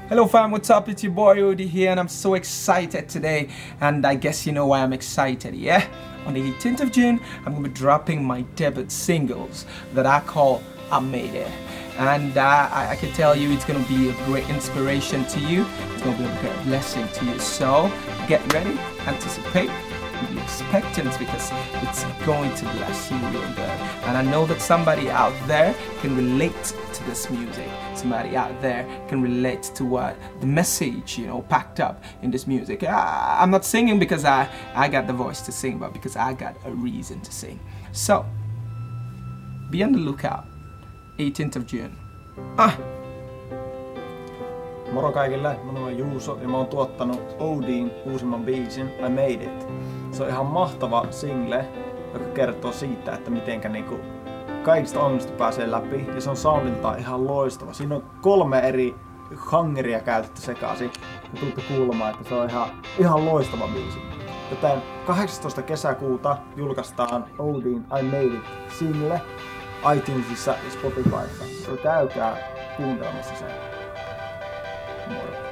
Hello fam, what's up? It's your boy Odi here and I'm so excited today, and I guess you know why I'm excited, yeah? On the 18th of June, I'm going to be dropping my debut singles that I call I Made It. And I can tell you it's going to be a great inspiration to you. It's going to be a great blessing to you. So get ready, anticipate, be expectant because it's going to bless you real good. And I know that somebody out there can relate to this music. Somebody out there can relate to what the message, packed up in this music. I'm not singing because I got the voice to sing, but because I got a reason to sing. So be on the lookout. 18th of June. Moro kaikille, minun on Juuso ja mä oon tuottanut Odin uusimman biisin I Made It. Se on ihan mahtava single, joka kertoo siitä, että mitenkä kaikista ongelmista pääsee läpi, ja se on soundiltaan ihan loistava. Siinä on 3 eri genreä käytetty sekaisin ja tulette kuulemaan, että se on ihan loistava biisi. Joten 18. kesäkuuta julkaistaan Odin I Made It single iTunesissa ja Spotifyssa. Käykää kuuntelemassa sen. Moro.